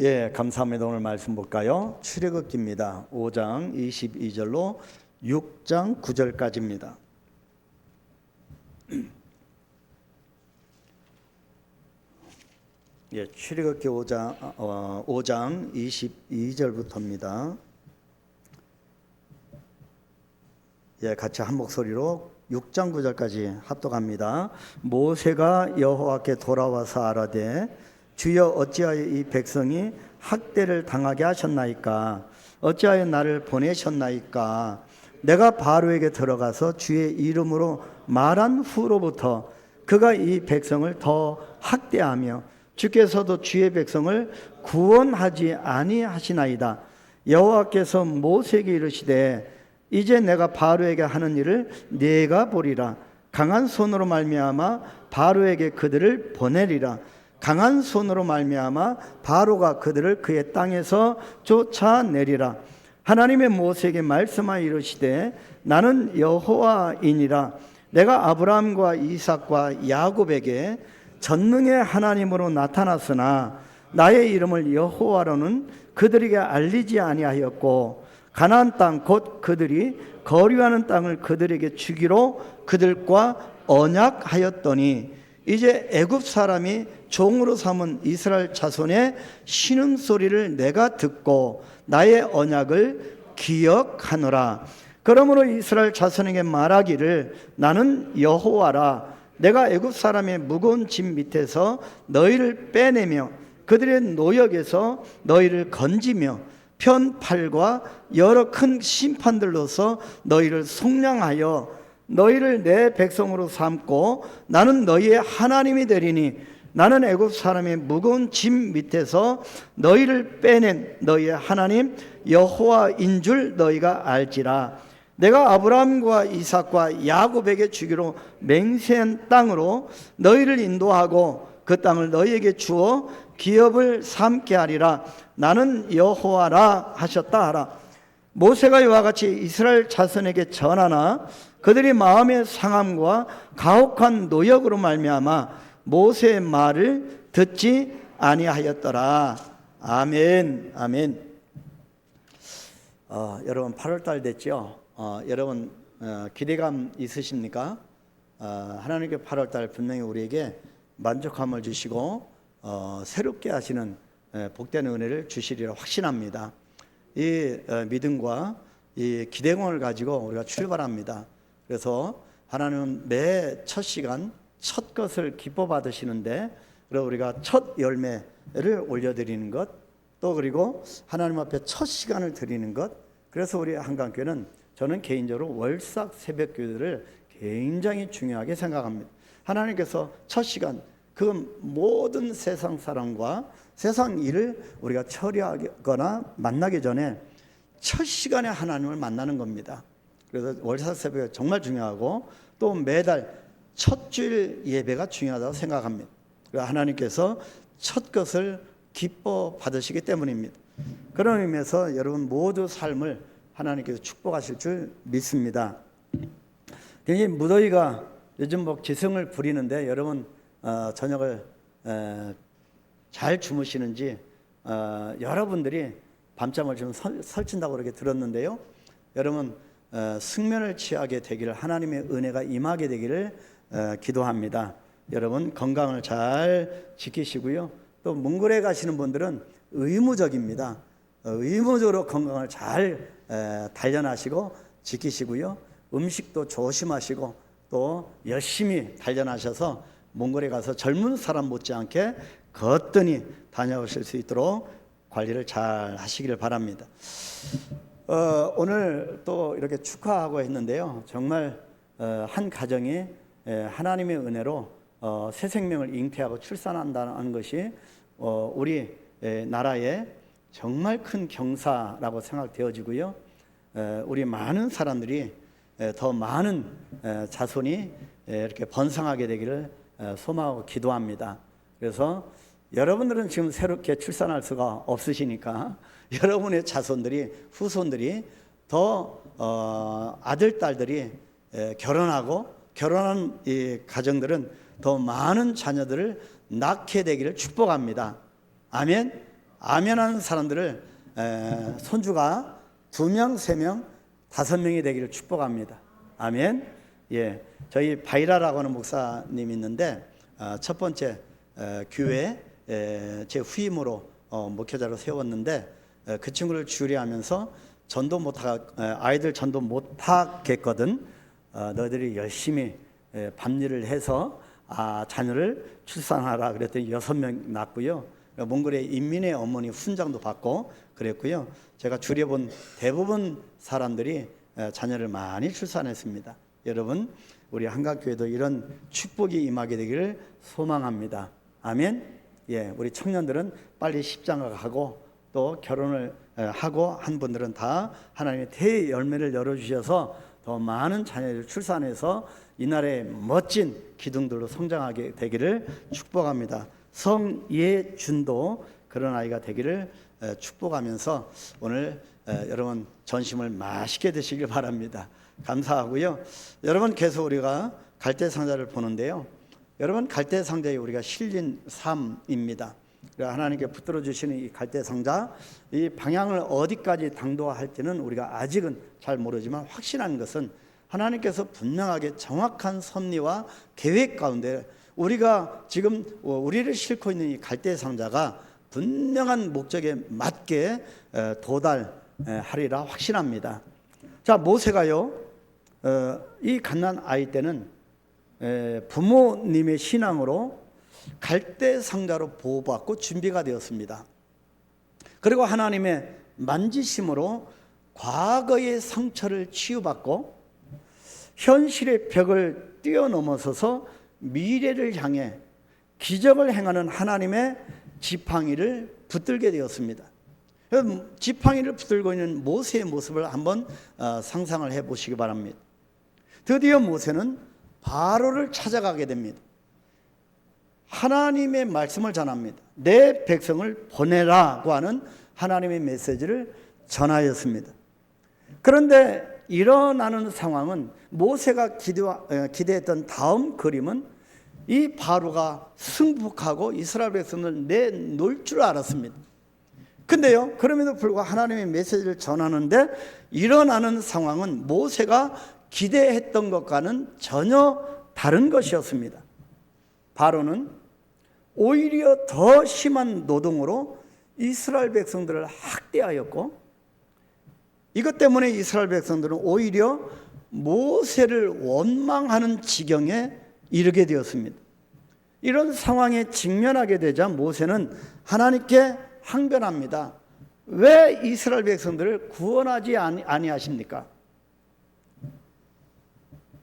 예, 감사합니다. 오늘 말씀 볼까요? 출애굽기입니다. 5장 22절로 6장 9절까지입니다. 예, 출애굽기 5장 22절부터입니다. 예, 같이 한 목소리로 6장 9절까지 합독합니다. 모세가 여호와께 돌아와서 아뢰되 주여 어찌하여 이 백성이 학대를 당하게 하셨나이까? 어찌하여 나를 보내셨나이까? 내가 바로에게 들어가서 주의 이름으로 말한 후로부터 그가 이 백성을 더 학대하며 주께서도 주의 백성을 구원하지 아니하시나이다. 여호와께서 모세에게 이르시되 이제 내가 바로에게 하는 일을 네가 보리라. 강한 손으로 말미암아 바로에게 그들을 보내리라. 강한 손으로 말미암아 바로가 그들을 그의 땅에서 쫓아내리라. 하나님의 모세에게 말씀하여 이르시되 나는 여호와이니라. 내가 아브라함과 이삭과 야곱에게 전능의 하나님으로 나타났으나 나의 이름을 여호와로는 그들에게 알리지 아니하였고 가나안 땅 곧 그들이 거류하는 땅을 그들에게 주기로 그들과 언약하였더니 이제 애굽 사람이 종으로 삼은 이스라엘 자손의 신음소리를 내가 듣고 나의 언약을 기억하노라. 그러므로 이스라엘 자손에게 말하기를 나는 여호와라. 내가 애굽 사람의 무거운 짐 밑에서 너희를 빼내며 그들의 노역에서 너희를 건지며 편팔과 여러 큰 심판들로서 너희를 속량하여 너희를 내 백성으로 삼고 나는 너희의 하나님이 되리니 나는 애굽 사람의 무거운 짐 밑에서 너희를 빼낸 너희의 하나님 여호와인 줄 너희가 알지라. 내가 아브라함과 이삭과 야곱에게 주기로 맹세한 땅으로 너희를 인도하고 그 땅을 너희에게 주어 기업을 삼게 하리라. 나는 여호와라 하셨다 하라. 모세가 이와 같이 이스라엘 자손에게 전하나 그들이 마음의 상함과 가혹한 노역으로 말미암아 모세의 말을 듣지 아니하였더라. 아멘. 아멘. 여러분 8월달 됐죠? 여러분 기대감 있으십니까? 하나님께 8월달 분명히 우리에게 만족함을 주시고 새롭게 하시는 복된 은혜를 주시리라 확신합니다. 이 믿음과 이 기대감을 가지고 우리가 출발합니다. 그래서 하나님은 매 첫 시간 첫 것을 기뻐 받으시는데 그리고 우리가 첫 열매를 올려드리는 것 또 그리고 하나님 앞에 첫 시간을 드리는 것. 그래서 우리 한강교회는 저는 개인적으로 월삭 새벽 기도를 굉장히 중요하게 생각합니다. 하나님께서 첫 시간 그 모든 세상 사람과 세상 일을 우리가 처리하거나 만나기 전에 첫 시간에 하나님을 만나는 겁니다. 그래서 월삭 새벽이 정말 중요하고 또 매달 첫 주일 예배가 중요하다고 생각합니다. 하나님께서 첫 것을 기뻐 받으시기 때문입니다. 그런 의미에서 여러분 모두 삶을 하나님께서 축복하실 줄 믿습니다. 굉장히 무더위가 요즘 뭐 기승을 부리는데 여러분 저녁을 잘 주무시는지 여러분들이 밤잠을 좀 설친다고 그렇게 들었는데요. 여러분 숙면을 취하게 되기를 하나님의 은혜가 임하게 되기를 기도합니다. 여러분 건강을 잘 지키시고요. 또 몽골에 가시는 분들은 의무적입니다. 의무적으로 건강을 잘 단련하시고 지키시고요. 음식도 조심하시고 또 열심히 단련하셔서 몽골에 가서 젊은 사람 못지않게 거뜬히 다녀오실 수 있도록 관리를 잘 하시기를 바랍니다. 오늘 또 이렇게 축하하고 했는데요. 정말 한 가정이 하나님의 은혜로 새 생명을 잉태하고 출산한다는 것이 우리 나라의 정말 큰 경사라고 생각되어지고요. 우리 많은 사람들이 더 많은 자손이 이렇게 번성하게 되기를 소망하고 기도합니다. 그래서 여러분들은 지금 새롭게 출산할 수가 없으시니까 여러분의 자손들이 후손들이 더 아들 딸들이 결혼하고 결혼한 이 가정들은 더 많은 자녀들을 낳게 되기를 축복합니다. 아멘. 아멘하는 사람들을 손주가 2명, 3명, 5명이 되기를 축복합니다. 아멘. 예, 저희 바이라라고 하는 목사님이 있는데 첫 번째 교회 제 후임으로 목회자로 세웠는데 그 친구를 주례하면서 전도 못하 아이들 전도 못하겠거든. 너희들이 열심히 밤일을 해서 자녀를 출산하라 그랬더니 6명 낳고요. 몽골의 인민의 어머니 훈장도 받고 그랬고요. 제가 주례본 대부분 사람들이 자녀를 많이 출산했습니다. 여러분, 우리 한각교회도 이런 축복이 임하게 되기를 소망합니다. 아멘. 예, 우리 청년들은 빨리 십장가하고 또 결혼을 하고 한 분들은 다 하나님의 대열매를 열어주셔서 더 많은 자녀를 출산해서 이날의 멋진 기둥들로 성장하게 되기를 축복합니다. 성예준도 그런 아이가 되기를 축복하면서 오늘 여러분 전심을 맛있게 드시길 바랍니다. 감사하고요. 여러분, 계속 우리가 갈대상자를 보는데요. 여러분, 갈대상자에 우리가 실린 삶입니다. 하나님께 붙들어 주시는 이 갈대상자, 이 방향을 어디까지 당도할지는 우리가 아직은 잘 모르지만 확신한 것은 하나님께서 분명하게 정확한 섭리와 계획 가운데 우리가 지금 우리를 싣고 있는 이 갈대상자가 분명한 목적에 맞게 도달하리라 확신합니다. 자, 모세가요, 이 갓난 아이 때는 부모님의 신앙으로 갈대상자로 보호받고 준비가 되었습니다. 그리고 하나님의 만지심으로 과거의 상처를 치유받고 현실의 벽을 뛰어넘어서서 미래를 향해 기적을 행하는 하나님의 지팡이를 붙들게 되었습니다. 지팡이를 붙들고 있는 모세의 모습을 한번 상상을 해보시기 바랍니다. 드디어 모세는 바로를 찾아가게 됩니다. 하나님의 말씀을 전합니다. 내 백성을 보내라고 하는 하나님의 메시지를 전하였습니다. 그런데 일어나는 상황은 모세가 기대했던 다음 그림은 이 바로가 승복하고 이스라엘 백성을 내놓을 줄 알았습니다. 근데요, 그럼에도 불구하고 하나님의 메시지를 전하는데 일어나는 상황은 모세가 기대했던 것과는 전혀 다른 것이었습니다. 바로는 오히려 더 심한 노동으로 이스라엘 백성들을 학대하였고, 이것 때문에 이스라엘 백성들은 오히려 모세를 원망하는 지경에 이르게 되었습니다. 이런 상황에 직면하게 되자 모세는 하나님께 항변합니다. 왜 이스라엘 백성들을 구원하지 아니하십니까?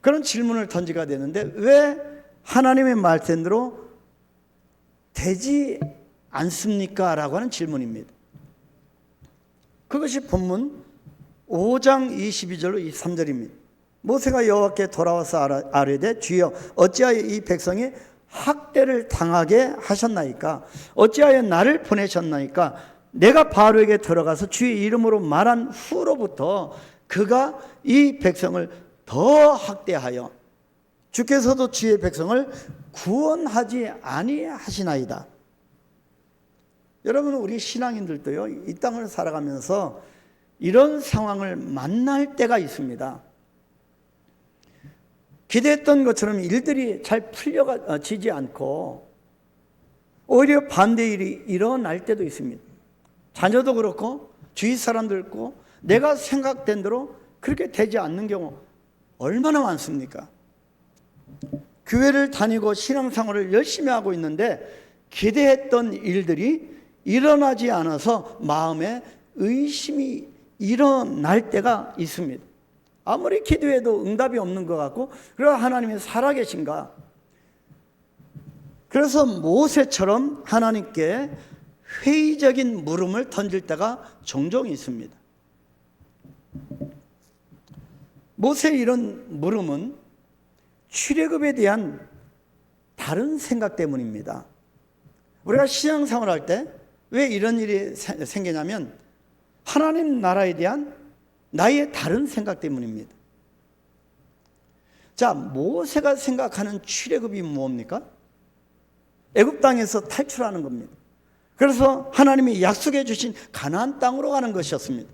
그런 질문을 던지게 되는데 왜 하나님의 말씀대로 되지 않습니까? 라고 하는 질문입니다. 그것이 본문 5장 22절로 23절입니다. 모세가 여호와께 돌아와서 아뢰되 주여 어찌하여 이 백성이 학대를 당하게 하셨나이까? 어찌하여 나를 보내셨나이까? 내가 바로에게 들어가서 주의 이름으로 말한 후로부터 그가 이 백성을 더 학대하여 주께서도 주의 백성을 구원하지 아니하시나이다. 여러분, 우리 신앙인들도요, 이 땅을 살아가면서 이런 상황을 만날 때가 있습니다. 기대했던 것처럼 일들이 잘 풀려지지 않고 오히려 반대 일이 일어날 때도 있습니다. 자녀도 그렇고 주위 사람도 그렇고 내가 생각된 대로 그렇게 되지 않는 경우 얼마나 많습니까? 교회를 다니고 신앙생활을 열심히 하고 있는데 기대했던 일들이 일어나지 않아서 마음에 의심이 일어날 때가 있습니다. 아무리 기도해도 응답이 없는 것 같고, 그래서 하나님이 살아계신가? 그래서 모세처럼 하나님께 회의적인 물음을 던질 때가 종종 있습니다. 모세의 이런 물음은 출애굽에 대한 다른 생각 때문입니다. 우리가 신앙생활할 때 왜 이런 일이 생기냐면 하나님 나라에 대한 나의 다른 생각 때문입니다. 자, 모세가 생각하는 출애굽이 뭡니까? 애굽 땅에서 탈출하는 겁니다. 그래서 하나님이 약속해 주신 가나안 땅으로 가는 것이었습니다.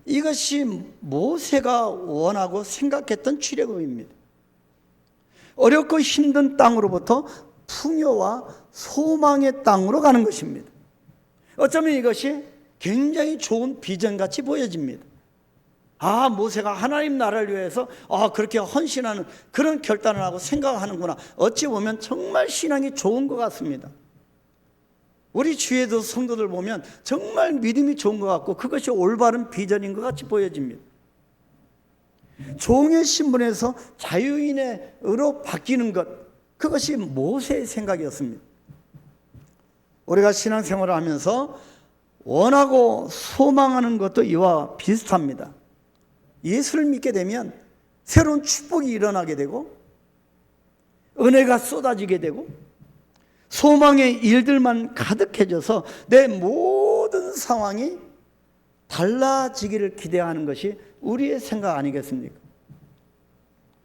이것이 모세가 원하고 생각했던 출애굽입니다. 어렵고 힘든 땅으로부터 풍요와 소망의 땅으로 가는 것입니다. 어쩌면 이것이 굉장히 좋은 비전같이 보여집니다. 모세가 하나님 나라를 위해서 그렇게 헌신하는 그런 결단을 하고 생각하는구나. 어찌 보면 정말 신앙이 좋은 것 같습니다. 우리 주위에도 성도들 보면 정말 믿음이 좋은 것 같고 그것이 올바른 비전인 것 같이 보여집니다. 종의 신분에서 자유인으로 바뀌는 것, 그것이 모세의 생각이었습니다. 우리가 신앙생활을 하면서 원하고 소망하는 것도 이와 비슷합니다. 예수를 믿게 되면 새로운 축복이 일어나게 되고 은혜가 쏟아지게 되고 소망의 일들만 가득해져서 내 모든 상황이 달라지기를 기대하는 것이 우리의 생각 아니겠습니까?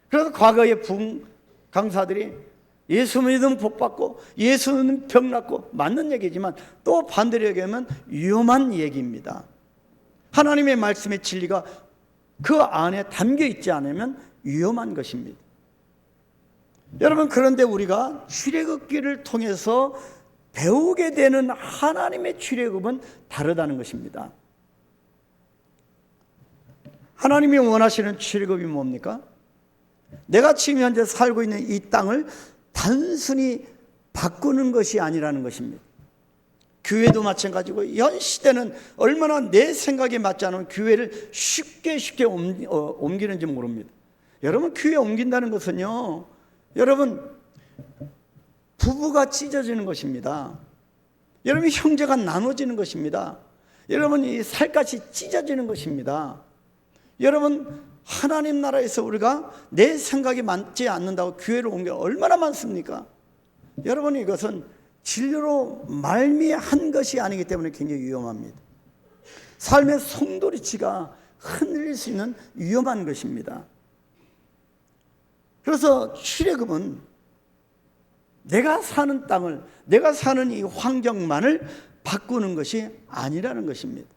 그래서 과거의 부흥 강사들이 예수 믿으면 복 받고 예수 믿으면 병 낫고 맞는 얘기지만 또 반대로 얘기하면 위험한 얘기입니다. 하나님의 말씀의 진리가 그 안에 담겨 있지 않으면 위험한 것입니다. 여러분, 그런데 우리가 출애굽기를 통해서 배우게 되는 하나님의 출애굽은 다르다는 것입니다. 하나님이 원하시는 출애굽이 뭡니까? 내가 지금 현재 살고 있는 이 땅을 단순히 바꾸는 것이 아니라는 것입니다. 교회도 마찬가지고 현 시대는 얼마나 내 생각에 맞지 않으면 교회를 쉽게 옮기는지 모릅니다. 여러분, 교회 옮긴다는 것은요, 여러분, 부부가 찢어지는 것입니다. 여러분, 형제가 나눠지는 것입니다. 여러분, 이 살갗이 찢어지는 것입니다. 여러분, 하나님 나라에서 우리가 내 생각이 맞지 않는다고 교회를 옮겨 얼마나 많습니까? 여러분, 이것은 진리로 말미한 것이 아니기 때문에 굉장히 위험합니다. 삶의 송두리치가 흔들릴 수 있는 위험한 것입니다. 그래서 출애굽은 내가 사는 땅을, 내가 사는 이 환경만을 바꾸는 것이 아니라는 것입니다.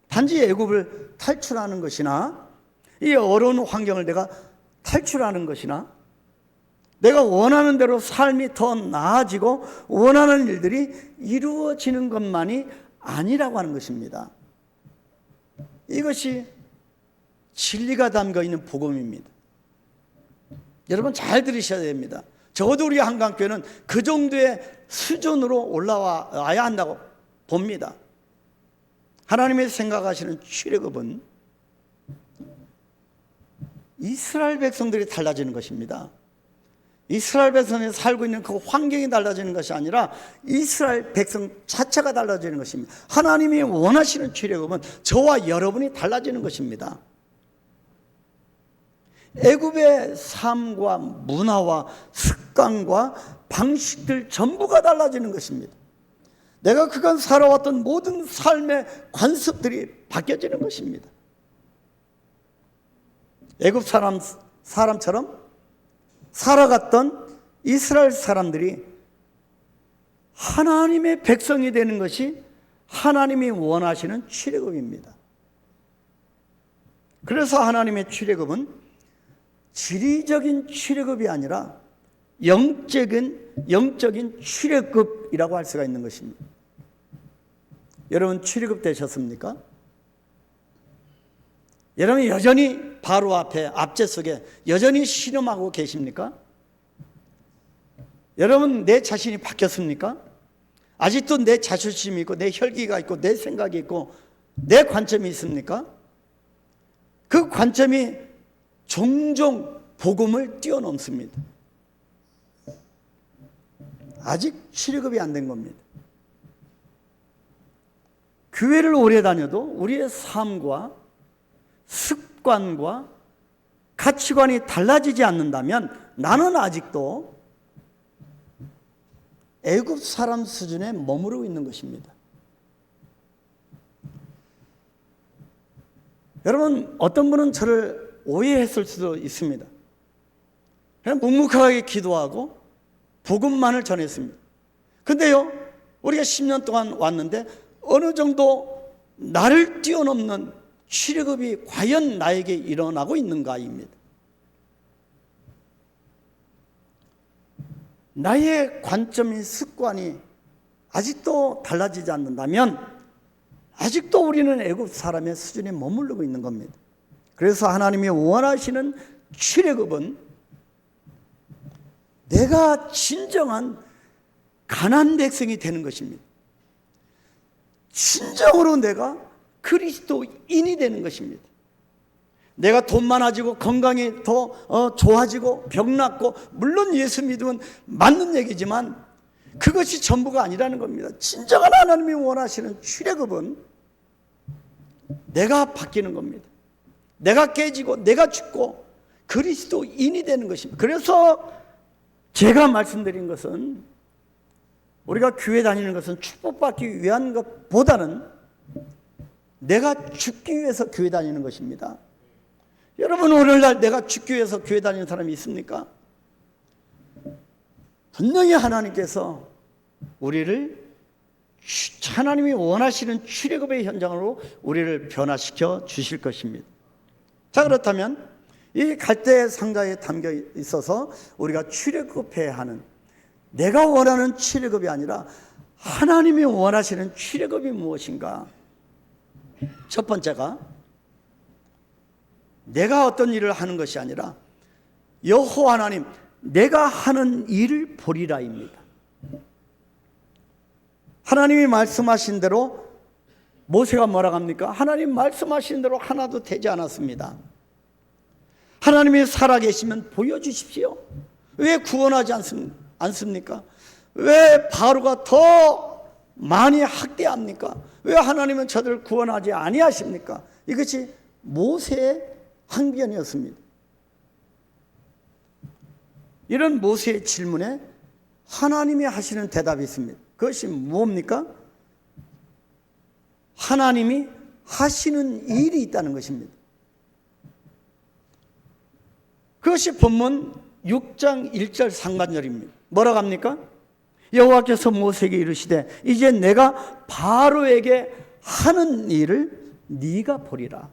단지 애굽을 탈출하는 것이나 이 어려운 환경을 내가 탈출하는 것이나 내가 원하는 대로 삶이 더 나아지고 원하는 일들이 이루어지는 것만이 아니라고 하는 것입니다. 이것이 진리가 담겨 있는 복음입니다. 여러분, 잘 들으셔야 됩니다. 적어도 우리 한강교회는 그 정도의 수준으로 올라와야 한다고 봅니다. 하나님의 생각하시는 출애굽은 이스라엘 백성들이 달라지는 것입니다. 이스라엘 백성이 살고 있는 그 환경이 달라지는 것이 아니라 이스라엘 백성 자체가 달라지는 것입니다. 하나님이 원하시는 출애굽은 저와 여러분이 달라지는 것입니다. 애굽의 삶과 문화와 습관과 방식들 전부가 달라지는 것입니다. 내가 그간 살아왔던 모든 삶의 관습들이 바뀌어지는 것입니다. 애굽 사람처럼 살아갔던 이스라엘 사람들이 하나님의 백성이 되는 것이 하나님이 원하시는 출애굽입니다. 그래서 하나님의 출애굽은 지리적인 출애굽이 아니라 영적인 출애굽이라고 할 수가 있는 것입니다. 여러분, 출애굽 되셨습니까? 여러분, 여전히 바로 앞제 속에 여전히 신음하고 계십니까? 여러분, 내 자신이 바뀌었습니까? 아직도 내 자존심이 있고 내 혈기가 있고 내 생각이 있고 내 관점이 있습니까? 그 관점이 종종 복음을 뛰어넘습니다. 아직 출애굽이 안 된 겁니다. 교회를 오래 다녀도 우리의 삶과 습관과 가치관이 달라지지 않는다면 나는 아직도 애굽 사람 수준에 머무르고 있는 것입니다. 여러분, 어떤 분은 저를 오해했을 수도 있습니다. 그냥 묵묵하게 기도하고 복음만을 전했습니다. 근데요, 우리가 10년 동안 왔는데 어느 정도 나를 뛰어넘는 출애굽이 과연 나에게 일어나고 있는가입니다. 나의 관점이, 습관이 아직도 달라지지 않는다면 아직도 우리는 애굽 사람의 수준에 머무르고 있는 겁니다. 그래서 하나님이 원하시는 출애굽은 내가 진정한 가나안 백성이 되는 것입니다. 진정으로 내가 그리스도인이 되는 것입니다. 내가 돈 많아지고 건강이 더 좋아지고 병 낫고, 물론 예수 믿으면 맞는 얘기지만 그것이 전부가 아니라는 겁니다. 진정한 하나님이 원하시는 출애굽은 내가 바뀌는 겁니다. 내가 깨지고 내가 죽고 그리스도인이 되는 것입니다. 그래서 제가 말씀드린 것은, 우리가 교회 다니는 것은 축복받기 위한 것보다는 내가 죽기 위해서 교회 다니는 것입니다. 여러분, 오늘날 내가 죽기 위해서 교회 다니는 사람이 있습니까? 분명히 하나님께서 우리를 하나님이 원하시는 출애굽의 현장으로 우리를 변화시켜 주실 것입니다. 자, 그렇다면 이 갈대 상자에 담겨 있어서 우리가 출애굽해야 하는, 내가 원하는 출애굽이 아니라 하나님이 원하시는 출애굽이 무엇인가? 첫 번째가 내가 어떤 일을 하는 것이 아니라 여호와 하나님, 내가 하는 일을 보리라입니다. 하나님이 말씀하신 대로 모세가 뭐라고 합니까? 하나님 말씀하신 대로 하나도 되지 않았습니다. 하나님이 살아계시면 보여주십시오. 왜 구원하지 않습니까? 왜 바로가 더 많이 학대합니까? 왜 하나님은 저들을 구원하지 아니하십니까? 이것이 모세의 항변이었습니다. 이런 모세의 질문에 하나님이 하시는 대답이 있습니다. 그것이 뭡니까? 하나님이 하시는 일이 있다는 것입니다. 그것이 본문 6장 1절 상반절입니다. 뭐라고 합니까? 여호와께서 모세에게 이르시되 이제 내가 바로에게 하는 일을 네가 보리라.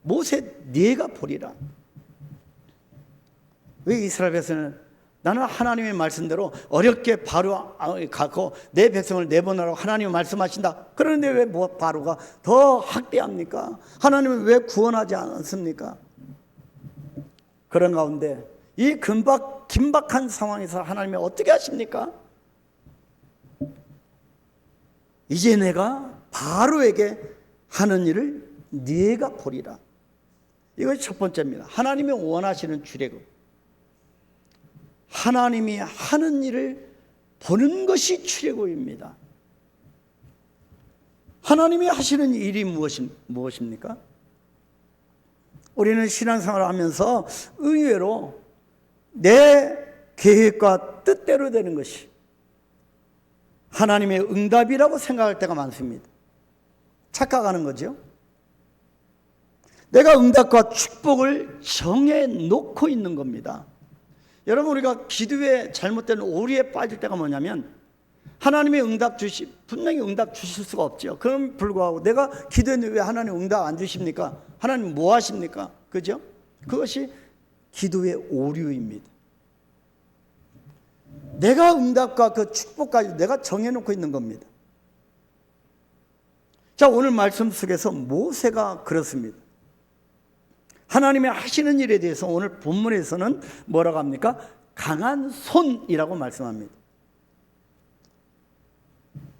모세, 네가 보리라. 왜 이스라엘 백성은 나는 하나님의 말씀대로 어렵게 바로 가고 내 백성을 내보내라고 하나님이 말씀하신다. 그런데 왜 바로가 더 학대합니까? 하나님은 왜 구원하지 않습니까? 그런 가운데 이 긴박한 상황에서 하나님이 어떻게 하십니까? 이제 내가 바로에게 하는 일을 네가 보리라. 이것이 첫 번째입니다. 하나님이 원하시는 출애굽. 하나님이 하는 일을 보는 것이 출애굽입니다. 하나님이 하시는 일이 무엇입니까? 우리는 신앙생활을 하면서 의외로 내 계획과 뜻대로 되는 것이 하나님의 응답이라고 생각할 때가 많습니다. 착각하는 거죠. 내가 응답과 축복을 정해놓고 있는 겁니다. 여러분, 우리가 기도에 잘못된 오류에 빠질 때가 뭐냐면, 하나님의 분명히 응답 주실 수가 없죠. 그럼 불구하고 내가 기도했는데 왜 하나님 응답 안 주십니까? 하나님 뭐 하십니까? 그죠? 그것이 기도의 오류입니다. 내가 응답과 그 축복까지 내가 정해놓고 있는 겁니다. 자, 오늘 말씀 속에서 모세가 그렇습니다. 하나님의 하시는 일에 대해서 오늘 본문에서는 뭐라고 합니까? 강한 손이라고 말씀합니다.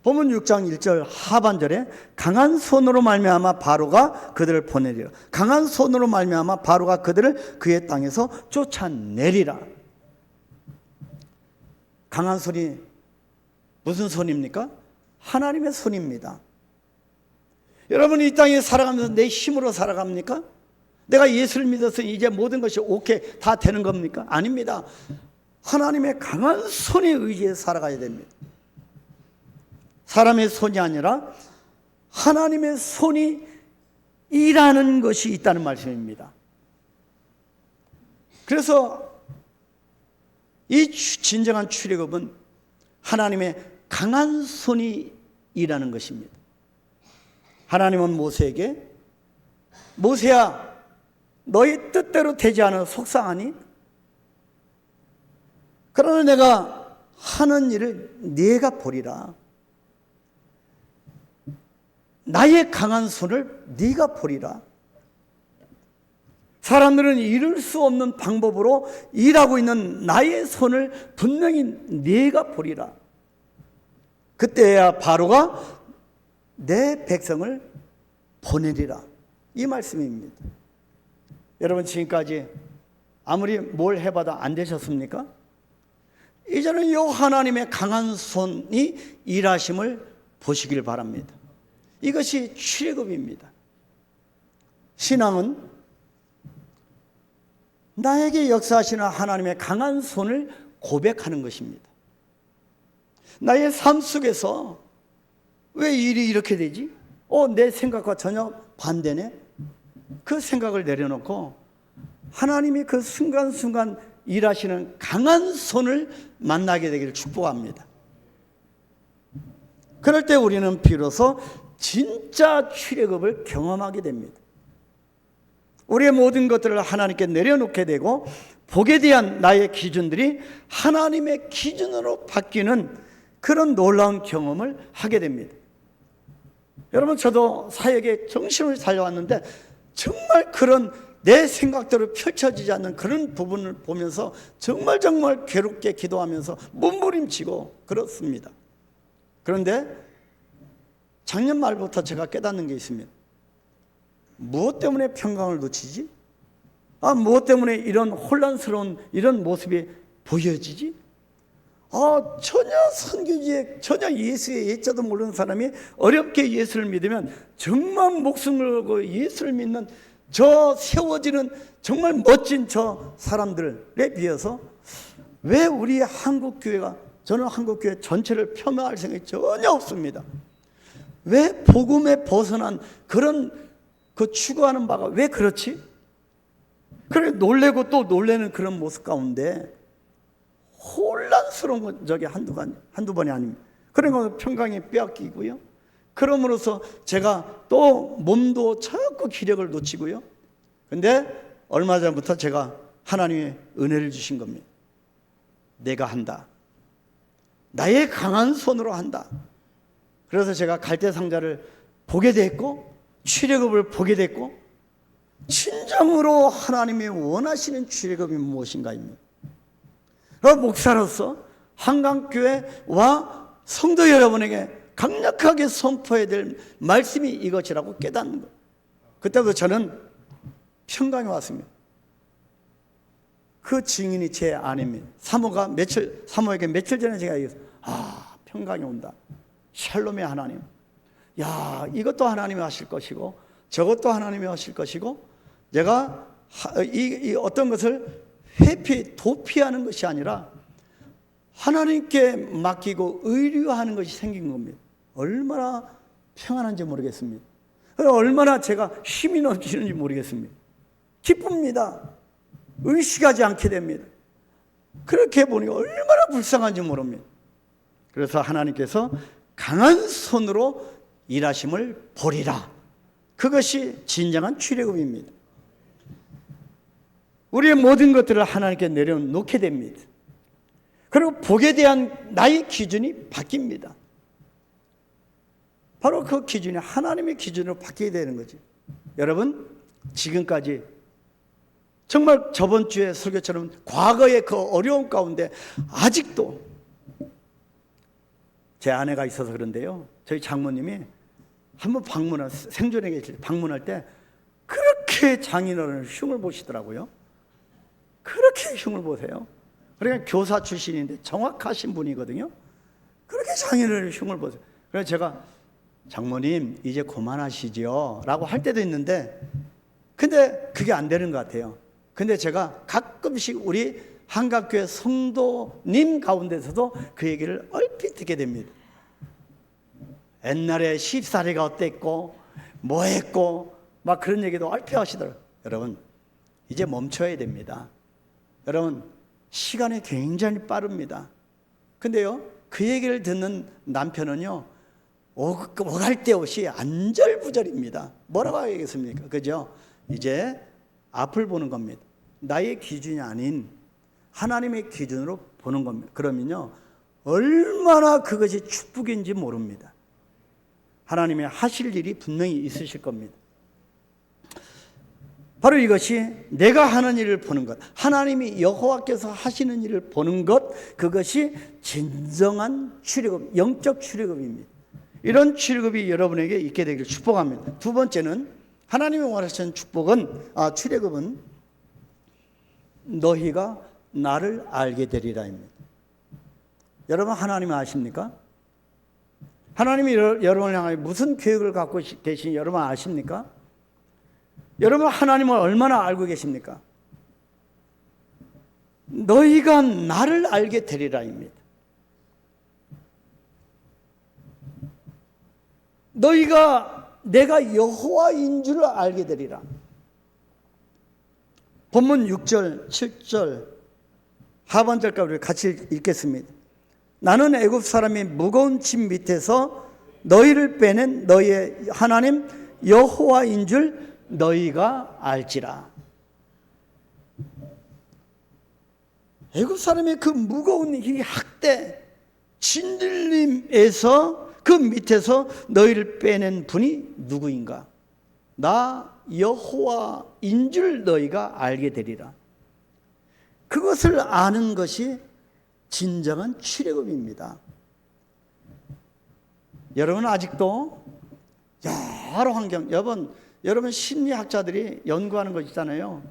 본문 6장 1절 하반절에 강한 손으로 말미암아 바로가 그들을 보내리라. 강한 손으로 말미암아 바로가 그들을 그의 땅에서 쫓아내리라. 강한 손이 무슨 손입니까? 하나님의 손입니다. 여러분, 이 땅에 살아가면서 내 힘으로 살아갑니까? 내가 예수를 믿어서 이제 모든 것이 오케이 다 되는 겁니까? 아닙니다. 하나님의 강한 손에 의지해 살아가야 됩니다. 사람의 손이 아니라 하나님의 손이 일하는 것이 있다는 말씀입니다. 그래서 이 진정한 출애굽은 하나님의 강한 손이 일하는 것입니다. 하나님은 모세에게 모세야 너희 뜻대로 되지 않아 속상하니? 그러나 내가 하는 일을 네가 보리라. 나의 강한 손을 네가 보리라. 사람들은 이룰 수 없는 방법으로 일하고 있는 나의 손을 분명히 네가 보리라. 그때야 바로가 내 백성을 보내리라. 이 말씀입니다. 여러분 지금까지 아무리 뭘 해봐도 안 되셨습니까? 이제는 이 하나님의 강한 손이 일하심을 보시길 바랍니다. 이것이 출애굽입니다. 신앙은 나에게 역사하시는 하나님의 강한 손을 고백하는 것입니다. 나의 삶 속에서 왜 일이 이렇게 되지? 내 생각과 전혀 반대네? 그 생각을 내려놓고 하나님이 그 순간순간 일하시는 강한 손을 만나게 되기를 축복합니다. 그럴 때 우리는 비로소 진짜 출애굽을 경험하게 됩니다. 우리의 모든 것들을 하나님께 내려놓게 되고 복에 대한 나의 기준들이 하나님의 기준으로 바뀌는 그런 놀라운 경험을 하게 됩니다. 여러분 저도 사역에 정신을 살려왔는데 정말 그런 내 생각대로 펼쳐지지 않는 그런 부분을 보면서 정말 괴롭게 기도하면서 몸부림치고 그렇습니다. 그런데 작년 말부터 제가 깨닫는 게 있습니다. 무엇 때문에 평강을 놓치지? 무엇 때문에 이런 혼란스러운 이런 모습이 보여지지? 전혀 선교지에 전혀 예수의 예자도 모르는 사람이 어렵게 예수를 믿으면 정말 목숨을 걸고 예수를 믿는 저 세워지는 정말 멋진 저 사람들에 비해서 왜 우리 한국교회가, 저는 한국교회 전체를 폄하할 생각이 전혀 없습니다. 왜 복음에 벗어난 그런 그 추구하는 바가 왜 그렇지? 그래 놀래고 또 놀래는 그런 모습 가운데 혼란스러운 적이 한두 번이 아닙니다. 그러니까 평강이 빼앗기고요. 그럼으로써 제가 또 몸도 자꾸 기력을 놓치고요. 근데 얼마 전부터 제가 하나님의 은혜를 주신 겁니다. 내가 한다. 나의 강한 손으로 한다. 그래서 제가 갈대상자를 보게 됐고 출애굽을 보게 됐고 진정으로 하나님이 원하시는 출애굽이 무엇인가입니다. 목사로서 한강교회와 성도 여러분에게 강력하게 선포해야 될 말씀이 이것이라고 깨닫는 것. 그때부터 저는 평강이 왔습니다. 그 증인이 제 아내입니다. 사모에게 며칠 전에 제가 얘기했어요. 평강이 온다. 샬롬의 하나님. 이것도 하나님이 하실 것이고 저것도 하나님이 하실 것이고 내가 이 어떤 것을 도피하는 것이 아니라 하나님께 맡기고 의뢰하는 것이 생긴 겁니다. 얼마나 평안한지 모르겠습니다. 얼마나 제가 힘이 넘치는지 모르겠습니다. 기쁩니다. 의식하지 않게 됩니다. 그렇게 보니 얼마나 불쌍한지 모릅니다. 그래서 하나님께서 강한 손으로 일하심을 보리라. 그것이 진정한 출애굽입니다. 우리의 모든 것들을 하나님께 내려놓게 됩니다. 그리고 복에 대한 나의 기준이 바뀝니다. 바로 그 기준이 하나님의 기준으로 바뀌게 되는 거지. 여러분 지금까지 정말 저번 주에 설교처럼 과거의 그 어려움 가운데 아직도 제 아내가 있어서 그런데요. 저희 장모님이 한번 생존에 계실 때 방문할 때 그렇게 장인어른을 흉을 보시더라고요. 그렇게 흉을 보세요. 그러니까 교사 출신인데 정확하신 분이거든요. 그렇게 장인어른을 흉을 보세요. 그래서 제가 장모님 이제 그만하시지요 라고 할 때도 있는데 근데 그게 안 되는 것 같아요. 근데 제가 가끔씩 우리 한강교회 성도님 가운데서도 그 얘기를 얼핏 듣게 됩니다. 옛날에 십사리가 어땠고 뭐 했고 막 그런 얘기도 얼핏 하시더라고요. 여러분 이제 멈춰야 됩니다. 여러분 시간이 굉장히 빠릅니다. 근데요 그 얘기를 듣는 남편은요, 오갈 데 없이 안절부절입니다. 뭐라고 하겠습니까? 그죠? 이제 앞을 보는 겁니다. 나의 기준이 아닌 하나님의 기준으로 보는 겁니다. 그러면요, 얼마나 그것이 축복인지 모릅니다. 하나님의 하실 일이 분명히 있으실 겁니다. 바로 이것이 내가 하는 일을 보는 것, 하나님이 여호와께서 하시는 일을 보는 것, 그것이 진정한 출애굽, 영적 출애굽입니다. 이런 출애굽이 여러분에게 있게 되기를 축복합니다. 두 번째는 하나님이 원하시는 출애굽은 너희가 나를 알게 되리라입니다. 여러분, 하나님을 아십니까? 하나님이 여러분을 향하여 무슨 계획을 갖고 계신지 여러분 아십니까? 여러분, 하나님을 얼마나 알고 계십니까? 너희가 나를 알게 되리라입니다. 너희가 내가 여호와인 줄 알게 되리라. 본문 6절, 7절 하반절까지 우리 같이 읽겠습니다. 나는 애굽 사람이 무거운 짐 밑에서 너희를 빼낸 너희의 하나님 여호와인 줄 너희가 알지라. 애굽 사람의 그 무거운 이 학대, 진들림에서 그 밑에서 너희를 빼낸 분이 누구인가? 나 여호와인 줄 너희가 알게 되리라. 그것을 아는 것이 진정한 출애굽입니다. 여러분, 아직도 여러 환경, 여러분 심리학자들이 연구하는 것 있잖아요.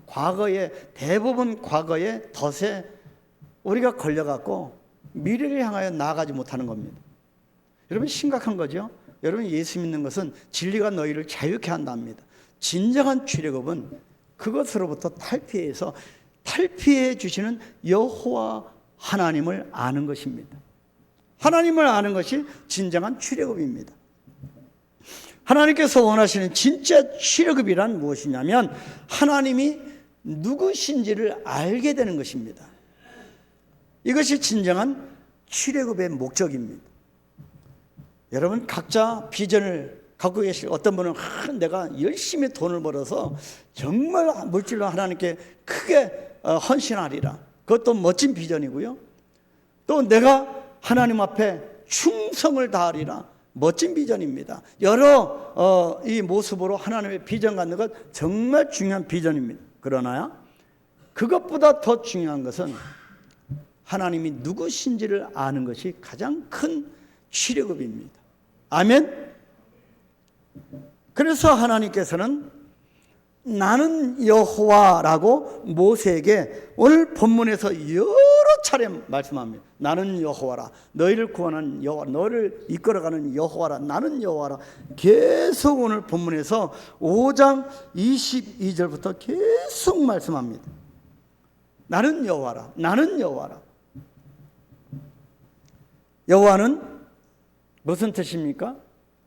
대부분 과거의 덫에 우리가 걸려갖고 미래를 향하여 나아가지 못하는 겁니다. 여러분, 심각한 거죠. 여러분, 예수 믿는 것은 진리가 너희를 자유케 한답니다. 진정한 출애굽은 그것으로부터 탈피해 주시는 여호와 하나님을 아는 것입니다. 하나님을 아는 것이 진정한 출애굽입니다. 하나님께서 원하시는 진짜 출애굽이란 무엇이냐면 하나님이 누구신지를 알게 되는 것입니다. 이것이 진정한 출애굽의 목적입니다. 여러분, 각자 비전을 갖고 계실 어떤 분은 내가 열심히 돈을 벌어서 정말 물질로 하나님께 크게 헌신하리라. 그것도 멋진 비전이고요. 또 내가 하나님 앞에 충성을 다하리라. 멋진 비전입니다. 여러 이 모습으로 하나님의 비전 갖는 것 정말 중요한 비전입니다. 그러나 그것보다 더 중요한 것은 하나님이 누구신지를 아는 것이 가장 큰 출애굽입니다. 아멘. 그래서 하나님께서는 나는 여호와라고 모세에게 오늘 본문에서 여러 차례 말씀합니다. 나는 여호와라. 너희를 구원하는 여호와, 너를 이끌어가는 여호와라. 나는 여호와라. 계속 오늘 본문에서 5장 22절부터 계속 말씀합니다. 나는 여호와라. 나는 여호와라. 여호와는 무슨 뜻입니까?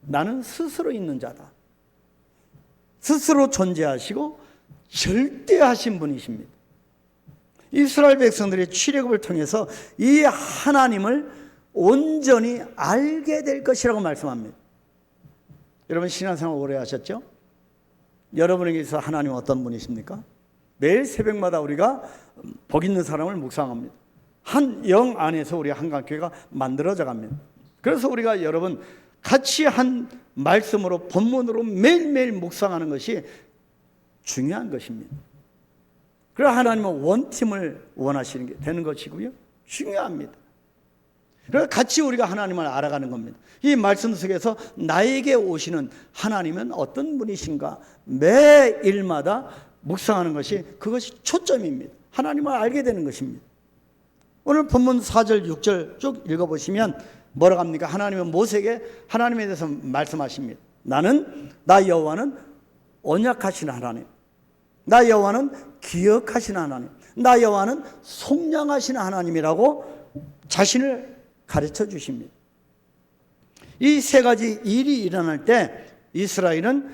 나는 스스로 있는 자다. 스스로 존재하시고 절대하신 분이십니다. 이스라엘 백성들의 출애굽을 통해서 이 하나님을 온전히 알게 될 것이라고 말씀합니다. 여러분, 신앙생활 오래 하셨죠? 여러분에게서 하나님은 어떤 분이십니까? 매일 새벽마다 우리가 복 있는 사람을 묵상합니다. 한 영 안에서 우리 한강교회가 만들어져 갑니다. 그래서 우리가 여러분 같이 한 말씀으로 본문으로 매일매일 묵상하는 것이 중요한 것입니다. 그래서 하나님은 원팀을 원하시는 게 되는 것이고요. 중요합니다. 그래서 같이 우리가 하나님을 알아가는 겁니다. 이 말씀 속에서 나에게 오시는 하나님은 어떤 분이신가 매일마다 묵상하는 것이 그것이 초점입니다. 하나님을 알게 되는 것입니다. 오늘 본문 4절 6절 쭉 읽어보시면 뭐라고 합니까? 하나님은 모세에게 하나님에 대해서 말씀하십니다. 나 여호와는 언약하신 하나님, 나 여호와는 기억하신 하나님, 나 여호와는 속량하신 하나님이라고 자신을 가르쳐 주십니다. 이 세 가지 일이 일어날 때 이스라엘은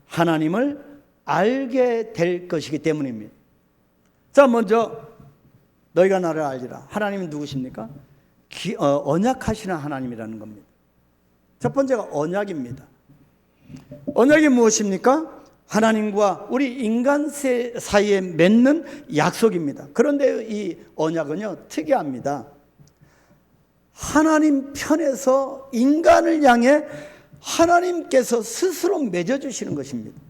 하나님을 알게 될 것이기 때문입니다. 자, 먼저 너희가 나를 알리라. 하나님은 누구십니까? 언약하시는 하나님이라는 겁니다. 첫 번째가 언약입니다. 언약이 무엇입니까? 하나님과 우리 인간 사이에 맺는 약속입니다. 그런데 이 언약은요, 특이합니다. 하나님 편에서 인간을 향해 하나님께서 스스로 맺어주시는 것입니다.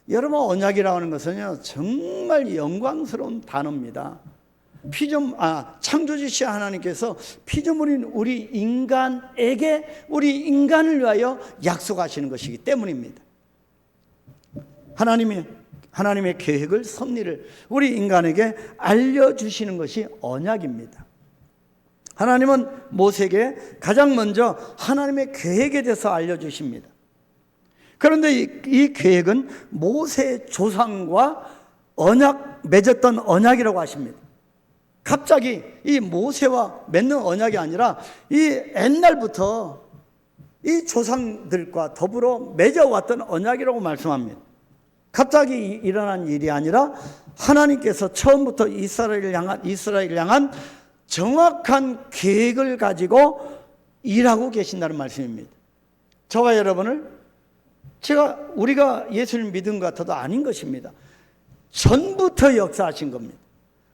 여러분, 언약이라고 하는 것은요, 정말 영광스러운 단어입니다. 창조주신 하나님께서 피조물인 우리 인간에게, 우리 인간을 위하여 약속하시는 것이기 때문입니다. 하나님의 계획을, 섭리를 우리 인간에게 알려주시는 것이 언약입니다. 하나님은 모세에게 가장 먼저 하나님의 계획에 대해서 알려주십니다. 그런데 이 계획은 모세의 조상과 맺었던 언약이라고 하십니다. 갑자기 이 모세와 맺는 언약이 아니라 이 옛날부터 이 조상들과 더불어 맺어왔던 언약이라고 말씀합니다. 갑자기 일어난 일이 아니라 하나님께서 처음부터 이스라엘을 향한 정확한 계획을 가지고 일하고 계신다는 말씀입니다. 저와 여러분을 우리가 예수를 믿은 것 같아도 아닌 것입니다. 전부터 역사하신 겁니다.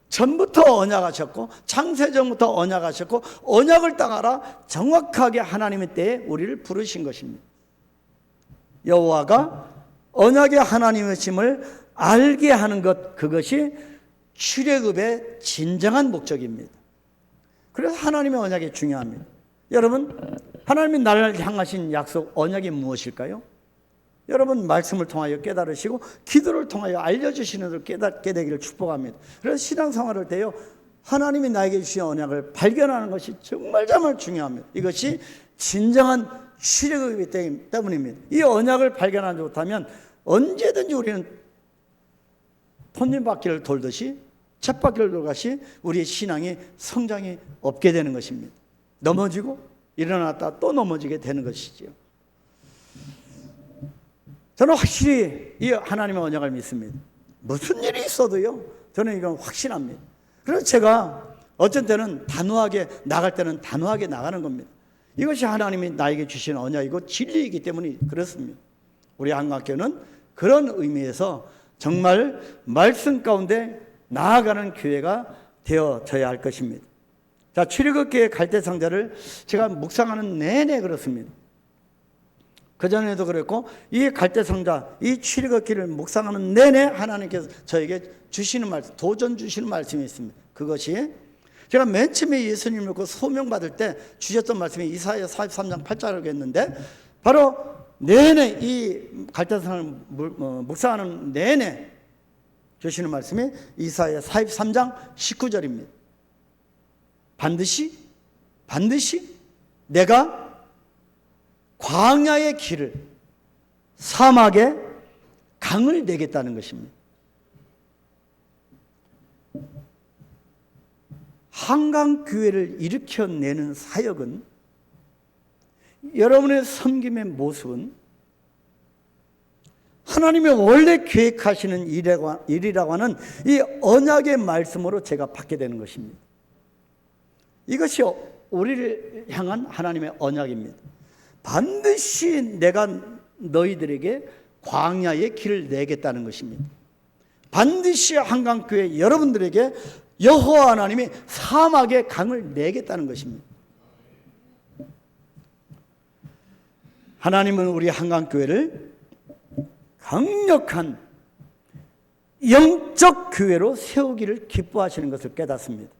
전부터 언약하셨고, 창세전부터 언약하셨고, 언약을 따라 정확하게 하나님의 때에 우리를 부르신 것입니다. 여호와가 언약의 하나님이심을 알게 하는 것, 그것이 출애굽의 진정한 목적입니다. 그래서 하나님의 언약이 중요합니다. 여러분, 하나님이 나를 향하신 약속, 언약이 무엇일까요? 여러분, 말씀을 통하여 깨달으시고 기도를 통하여 알려주시는 대로 깨닫게 되기를 축복합니다. 그래서 신앙생활을 때요, 하나님이 나에게 주신 언약을 발견하는 것이 정말 중요합니다. 이것이 진정한 출애굽이기 때문입니다. 이 언약을 발견하지 못하면 언제든지 우리는 톱니바퀴를 돌듯이, 쳇바퀴를 돌듯이 우리의 신앙이 성장이 없게 되는 것입니다. 넘어지고 일어났다 또 넘어지게 되는 것이지요. 저는 확실히 이 하나님의 언약을 믿습니다. 무슨 일이 있어도요, 저는 이건 확신합니다. 그래서 제가 어쩐 때는 단호하게 나갈 때는 단호하게 나가는 겁니다. 이것이 하나님이 나에게 주신 언약이고 진리이기 때문에 그렇습니다. 우리 한국교회는 그런 의미에서 정말 말씀 가운데 나아가는 교회가 되어져야 할 것입니다. 자, 출애굽기의 갈대상자를 제가 묵상하는 내내 그렇습니다. 그전에도 그랬고, 이 갈대상자, 이 출애굽기를 묵상하는 내내 하나님께서 저에게 주시는 말씀, 도전 주시는 말씀이 있습니다. 그것이 제가 맨 처음에 예수님을 믿고 소명받을 때 주셨던 말씀이 이사야 43장 8절이라고 했는데, 바로 내내 이 갈대상을 묵상하는 내내 주시는 말씀이 이사야 43장 19절입니다. 반드시 내가 광야의 길을, 사막에 강을 내겠다는 것입니다. 한강교회를 일으켜내는 사역은, 여러분의 섬김의 모습은 하나님의 원래 계획하시는 일이라고 하는 이 언약의 말씀으로 제가 받게 되는 것입니다. 이것이 우리를 향한 하나님의 언약입니다. 반드시 내가 너희들에게 광야의 길을 내겠다는 것입니다. 반드시 한강교회 여러분들에게 여호와 하나님이 사막의 강을 내겠다는 것입니다. 하나님은 우리 한강교회를 강력한 영적 교회로 세우기를 기뻐하시는 것을 깨닫습니다.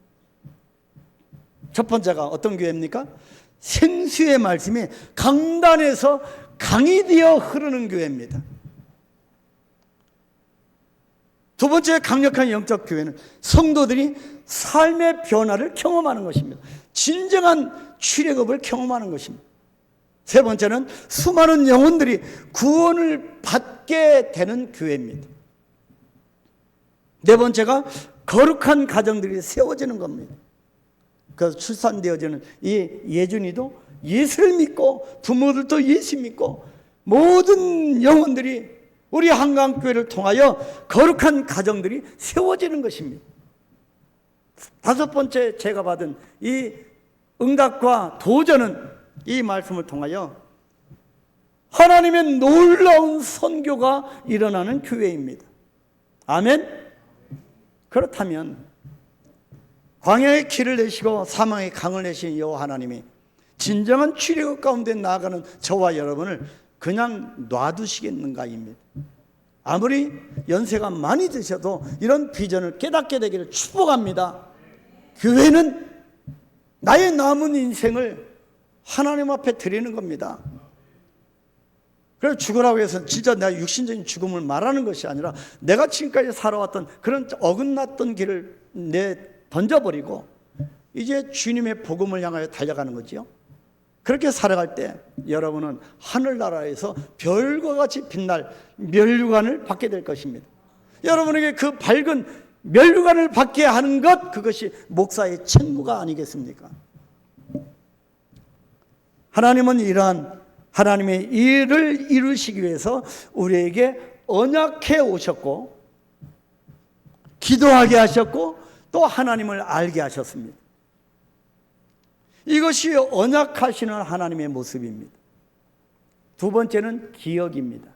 첫 번째가 어떤 교회입니까? 생수의 말씀이 강단에서 강이 되어 흐르는 교회입니다. 두 번째 강력한 영적 교회는 성도들이 삶의 변화를 경험하는 것입니다. 진정한 출애굽을 경험하는 것입니다. 세 번째는 수많은 영혼들이 구원을 받게 되는 교회입니다. 네 번째가 거룩한 가정들이 세워지는 겁니다. 그래서 출산되어지는 이 예준이도 예수를 믿고, 부모들도 예수 믿고, 모든 영혼들이 우리 한강교회를 통하여 거룩한 가정들이 세워지는 것입니다. 다섯 번째 제가 받은 이 응답과 도전은 이 말씀을 통하여 하나님의 놀라운 선교가 일어나는 교회입니다. 아멘. 그렇다면 광야의 길을 내시고 사망의 강을 내신 여호와 하나님이 진정한 출애굽 가운데 나아가는 저와 여러분을 그냥 놔두시겠는가입니다. 아무리 연세가 많이 드셔도 이런 비전을 깨닫게 되기를 축복합니다. 교회는 나의 남은 인생을 하나님 앞에 드리는 겁니다. 그래서 죽으라고 해서 진짜 내가 육신적인 죽음을 말하는 것이 아니라 내가 지금까지 살아왔던 그런 어긋났던 길을 던져버리고 이제 주님의 복음을 향하여 달려가는 거지요. 그렇게 살아갈 때 여러분은 하늘나라에서 별과 같이 빛날 면류관을 받게 될 것입니다. 여러분에게 그 밝은 면류관을 받게 하는 것, 그것이 목사의 책무가 아니겠습니까? 하나님은 이러한 하나님의 일을 이루시기 위해서 우리에게 언약해 오셨고 기도하게 하셨고 또 하나님을 알게 하셨습니다. 이것이 언약하시는 하나님의 모습입니다. 두 번째는 기억입니다.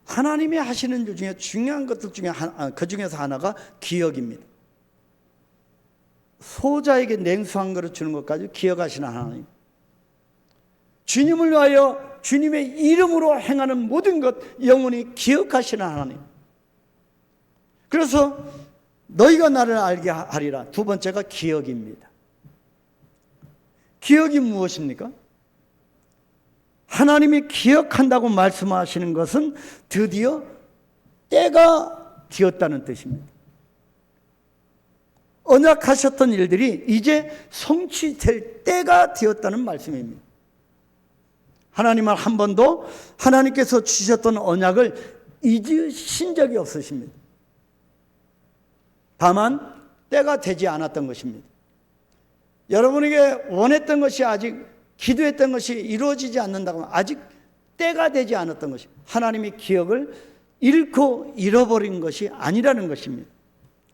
하나님이 하시는 일 중에 중요한 것들 중에 그 중에서 하나가 기억입니다. 소자에게 냉수 한 그릇 주는 것까지 기억하시는 하나님. 주님을 위하여 주님의 이름으로 행하는 모든 것 영원히 기억하시는 하나님. 그래서 너희가 나를 알게 하리라. 두 번째가 기억입니다. 기억이 무엇입니까? 하나님이 기억한다고 말씀하시는 것은 드디어 때가 되었다는 뜻입니다. 언약하셨던 일들이 이제 성취될 때가 되었다는 말씀입니다. 하나님은 한 번도 하나님께서 주셨던 언약을 잊으신 적이 없으십니다. 다만 때가 되지 않았던 것입니다. 여러분에게 원했던 것이 아직 기도했던 것이 이루어지지 않는다고 하면 아직 때가 되지 않았던 것이 하나님의 기억을 잃고 잃어버린 것이 아니라는 것입니다.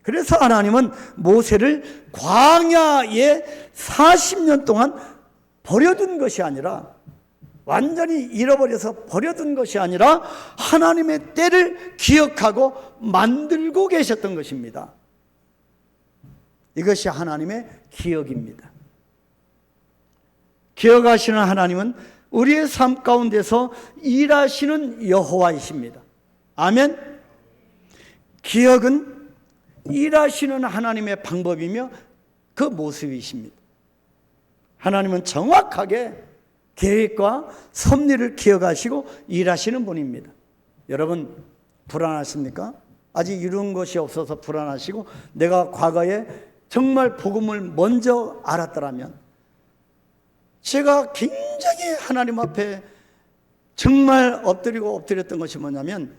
그래서 하나님은 모세를 광야에 40년 동안 버려둔 것이 아니라 완전히 잃어버려서 버려둔 것이 아니라 하나님의 때를 기억하고 만들고 계셨던 것입니다. 이것이 하나님의 기억입니다. 기억하시는 하나님은 우리의 삶 가운데서 일하시는 여호와이십니다. 아멘. 기억은 일하시는 하나님의 방법이며 그 모습이십니다. 하나님은 정확하게 계획과 섭리를 기억하시고 일하시는 분입니다. 여러분 불안하십니까? 아직 이룬 것이 없어서 불안하시고 내가 과거에 정말 복음을 먼저 알았더라면, 제가 굉장히 하나님 앞에 정말 엎드리고 엎드렸던 것이 뭐냐면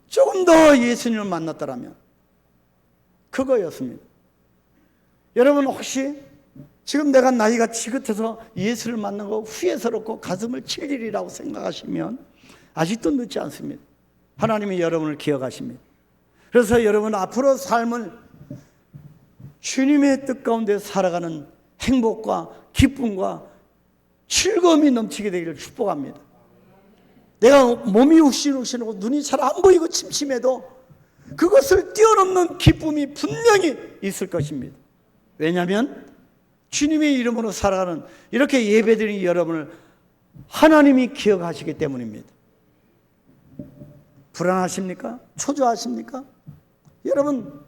조금 더 예수님을 만났더라면 그거였습니다. 여러분 혹시 지금 내가 나이가 지긋해서 예수를 만난 거 후회스럽고 가슴을 칠 일이라고 생각하시면 아직도 늦지 않습니다. 하나님이 여러분을 기억하십니다. 그래서 여러분 앞으로 삶을 주님의 뜻 가운데 살아가는 행복과 기쁨과 즐거움이 넘치게 되기를 축복합니다. 내가 몸이 욱신욱신하고 눈이 잘 안 보이고 침침해도 그것을 뛰어넘는 기쁨이 분명히 있을 것입니다. 왜냐하면 주님의 이름으로 살아가는 이렇게 예배드리는 여러분을 하나님이 기억하시기 때문입니다. 불안하십니까? 초조하십니까? 여러분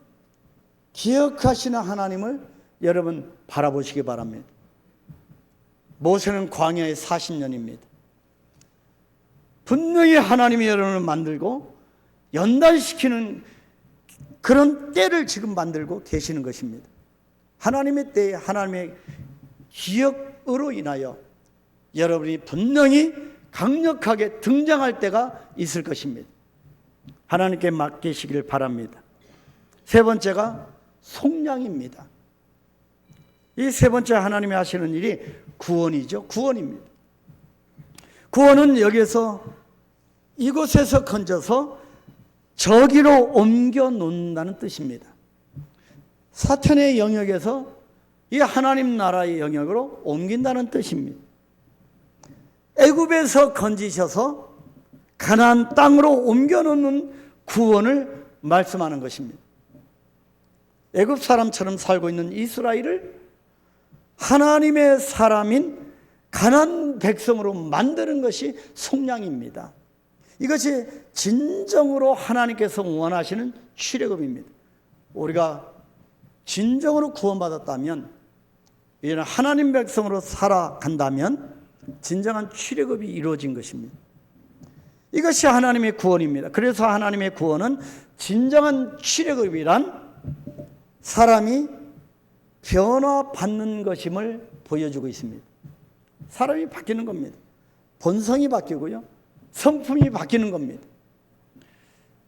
기억하시는 하나님을 여러분 바라보시기 바랍니다. 모세는 광야에 40년입니다. 분명히 하나님이 여러분을 만들고 연단시키는 그런 때를 지금 만들고 계시는 것입니다. 하나님의 때에 하나님의 기억으로 인하여 여러분이 분명히 강력하게 등장할 때가 있을 것입니다. 하나님께 맡기시길 바랍니다. 세 번째가 속량입니다. 이 세 번째 하나님이 하시는 일이 구원이죠. 구원입니다. 구원은 여기에서 이곳에서 건져서 저기로 옮겨 놓는다는 뜻입니다. 사탄의 영역에서 이 하나님 나라의 영역으로 옮긴다는 뜻입니다. 애굽에서 건지셔서 가나안 땅으로 옮겨놓는 구원을 말씀하는 것입니다. 애굽 사람처럼 살고 있는 이스라엘을 하나님의 사람인 가나안 백성으로 만드는 것이 속량입니다. 이것이 진정으로 하나님께서 원하시는 출애굽입니다. 우리가 진정으로 구원받았다면, 이제는 하나님 백성으로 살아간다면 진정한 출애굽이 이루어진 것입니다. 이것이 하나님의 구원입니다. 그래서 하나님의 구원은 진정한 출애굽이란 사람이 변화받는 것임을 보여주고 있습니다. 사람이 바뀌는 겁니다. 본성이 바뀌고요, 성품이 바뀌는 겁니다.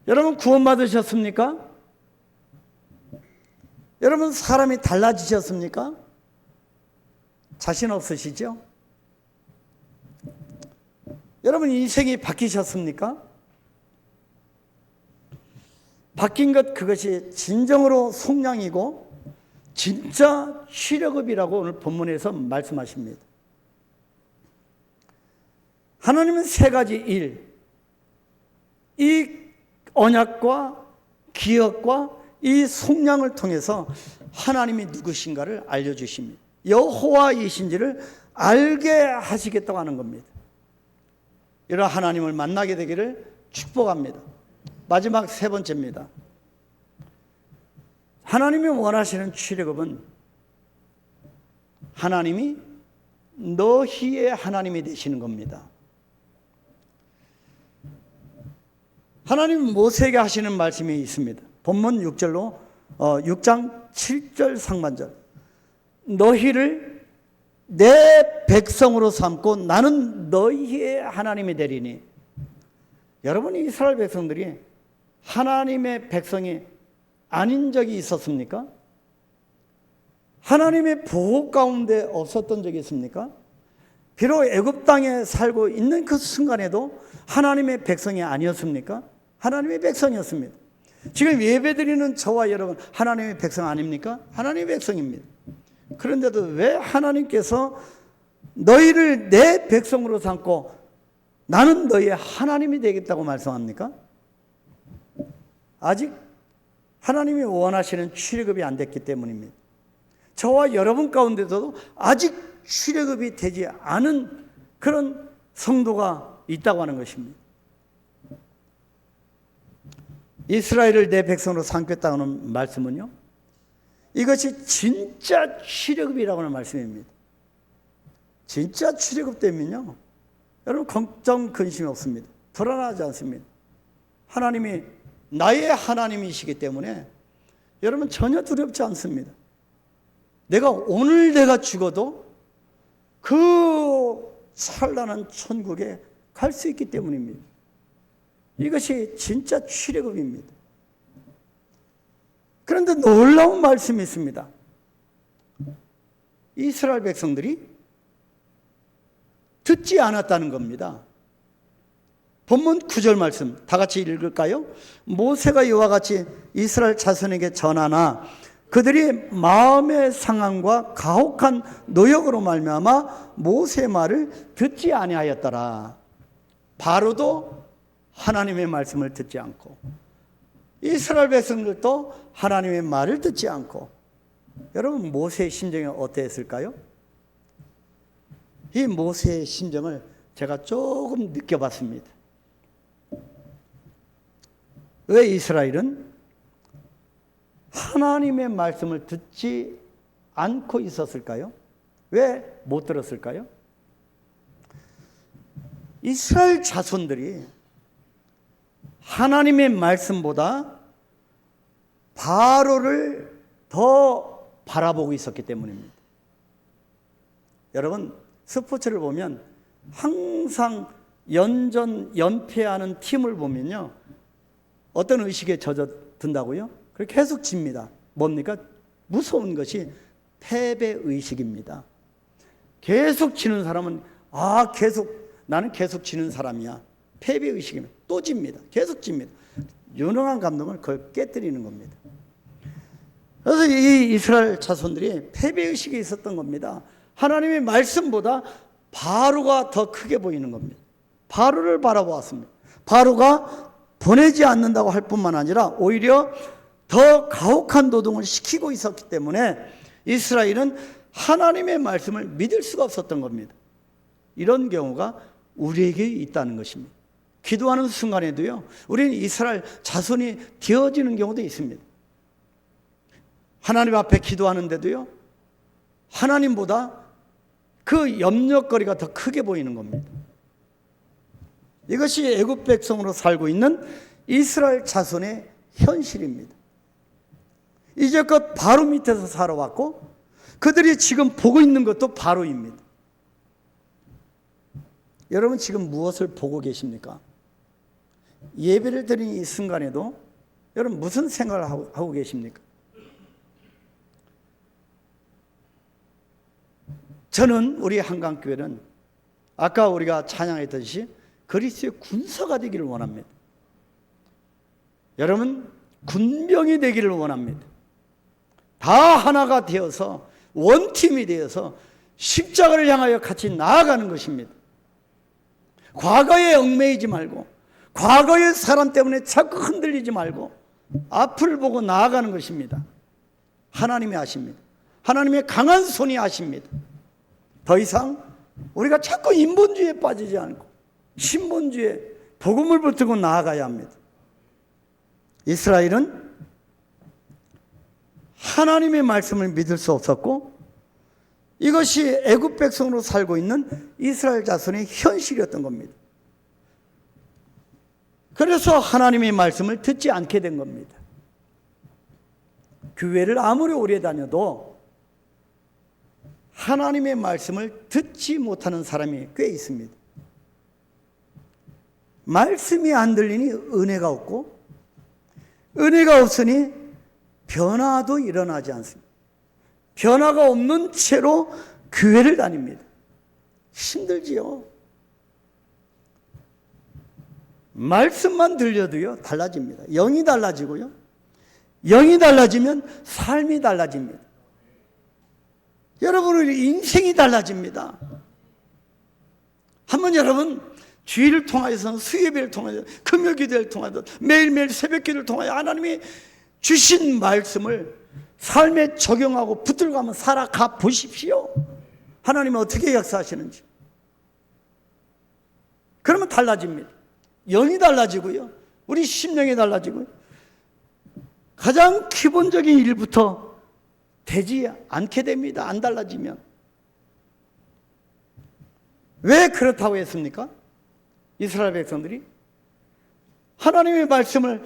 여러분 구원받으셨습니까? 여러분 사람이 달라지셨습니까? 자신 없으시죠? 여러분 인생이 바뀌셨습니까? 바뀐 것, 그것이 진정으로 속량이고 진짜 출애굽이라고 오늘 본문에서 말씀하십니다. 하나님은 세 가지 일, 이 언약과 기업과 이 속량을 통해서 하나님이 누구신가를 알려주십니다. 여호와이신지를 알게 하시겠다고 하는 겁니다. 이런 하나님을 만나게 되기를 축복합니다. 마지막 세 번째입니다. 하나님이 원하시는 출애굽은 하나님이 너희의 하나님이 되시는 겁니다. 하나님 모세에게 하시는 말씀이 있습니다. 본문 6절로 6장 7절 상반절. 너희를 내 백성으로 삼고 나는 너희의 하나님이 되리니. 여러분, 이스라엘 백성들이 하나님의 백성이 아닌 적이 있었습니까? 하나님의 보호 가운데 없었던 적이 있습니까? 비록 애굽 땅에 살고 있는 그 순간에도 하나님의 백성이 아니었습니까? 하나님의 백성이었습니다. 지금 예배드리는 저와 여러분 하나님의 백성 아닙니까? 하나님의 백성입니다. 그런데도 왜 하나님께서 너희를 내 백성으로 삼고 나는 너희의 하나님이 되겠다고 말씀합니까? 아직 하나님이 원하시는 출애굽이 안 됐기 때문입니다. 저와 여러분 가운데서도 아직 출애굽이 되지 않은 그런 성도가 있다고 하는 것입니다. 이스라엘을 내 백성으로 삼겠다는 말씀은요, 이것이 진짜 출애굽이라고 하는 말씀입니다. 진짜 출애굽 되면요, 여러분 걱정 근심이 없습니다. 불안하지 않습니다. 하나님이 나의 하나님이시기 때문에 여러분 전혀 두렵지 않습니다. 오늘 내가 죽어도 그 찬란한 천국에 갈 수 있기 때문입니다. 이것이 진짜 출애굽입니다. 그런데 놀라운 말씀이 있습니다. 이스라엘 백성들이 듣지 않았다는 겁니다. 본문 9절 말씀 다 같이 읽을까요? 모세가 이와 같이 이스라엘 자손에게 전하나 그들이 마음의 상함과 가혹한 노역으로 말미암아 모세의 말을 듣지 아니하였더라. 바로도 하나님의 말씀을 듣지 않고 이스라엘 백성들도 하나님의 말을 듣지 않고, 여러분 모세의 심정이 어땠을까요? 이 모세의 심정을 제가 조금 느껴봤습니다. 왜 이스라엘은 하나님의 말씀을 듣지 않고 있었을까요? 왜 못 들었을까요? 이스라엘 자손들이 하나님의 말씀보다 바로를 더 바라보고 있었기 때문입니다. 여러분 스포츠를 보면 항상 연패하는 팀을 보면요, 어떤 의식에 젖어든다고요? 그렇게 계속 집니다. 뭡니까? 무서운 것이 패배의식입니다. 계속 지는 사람은 나는 계속 지는 사람이야. 패배의식입니다. 또 집니다. 계속 집니다. 유능한 감독은 그걸 깨뜨리는 겁니다. 그래서 이 이스라엘 자손들이 패배의식이 있었던 겁니다. 하나님의 말씀보다 바로가 더 크게 보이는 겁니다. 바로를 바라보았습니다. 바로가 보내지 않는다고 할 뿐만 아니라 오히려 더 가혹한 노동을 시키고 있었기 때문에 이스라엘은 하나님의 말씀을 믿을 수가 없었던 겁니다. 이런 경우가 우리에게 있다는 것입니다. 기도하는 순간에도요, 우리는 이스라엘 자손이 되어지는 경우도 있습니다. 하나님 앞에 기도하는데도요, 하나님보다 그 염려거리가 더 크게 보이는 겁니다. 이것이 애굽 백성으로 살고 있는 이스라엘 자손의 현실입니다. 이제껏 바로 밑에서 살아왔고 그들이 지금 보고 있는 것도 바로입니다. 여러분 지금 무엇을 보고 계십니까? 예배를 드리는 이 순간에도 여러분 무슨 생각을 하고 계십니까? 저는 우리 한강교회는 아까 우리가 찬양했듯이 그리스도의 군사가 되기를 원합니다. 여러분 군병이 되기를 원합니다. 다 하나가 되어서 원팀이 되어서 십자가를 향하여 같이 나아가는 것입니다. 과거에 얽매이지 말고 과거의 사람 때문에 자꾸 흔들리지 말고 앞을 보고 나아가는 것입니다. 하나님이 아십니다. 하나님의 강한 손이 아십니다. 더 이상 우리가 자꾸 인본주의에 빠지지 않고 신본주의에 복음을 붙들고 나아가야 합니다. 이스라엘은 하나님의 말씀을 믿을 수 없었고 이것이 애굽 백성으로 살고 있는 이스라엘 자손의 현실이었던 겁니다. 그래서 하나님의 말씀을 듣지 않게 된 겁니다. 교회를 아무리 오래 다녀도 하나님의 말씀을 듣지 못하는 사람이 꽤 있습니다. 말씀이 안 들리니 은혜가 없고 은혜가 없으니 변화도 일어나지 않습니다. 변화가 없는 채로 교회를 다닙니다. 힘들지요. 말씀만 들려도요 달라집니다. 영이 달라지고요. 영이 달라지면 삶이 달라집니다. 여러분의 인생이 달라집니다. 한번 여러분 주일을 통하여서 수요일을 통하여 금요 기도를 통하여 매일매일 새벽 기도를 통하여 하나님이 주신 말씀을 삶에 적용하고 붙들고 한번 살아가 보십시오. 하나님은 어떻게 역사하시는지. 그러면 달라집니다. 영이 달라지고요. 우리 심령이 달라지고요. 가장 기본적인 일부터 되지 않게 됩니다. 안 달라지면. 왜 그렇다고 했습니까? 이스라엘 백성들이 하나님의 말씀을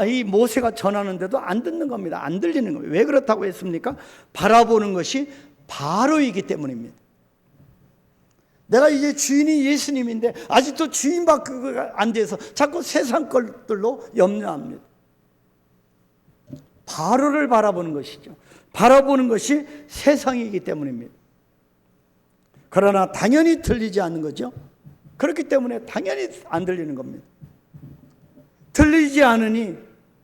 이 모세가 전하는데도 안 듣는 겁니다. 안 들리는 겁니다. 왜 그렇다고 했습니까? 바라보는 것이 바로이기 때문입니다. 내가 이제 주인이 예수님인데 아직도 주인 밖에 안 돼서 자꾸 세상 것들로 염려합니다. 바로를 바라보는 것이죠. 바라보는 것이 세상이기 때문입니다. 그러나 당연히 들리지 않는 거죠. 그렇기 때문에 당연히 안 들리는 겁니다. 들리지 않으니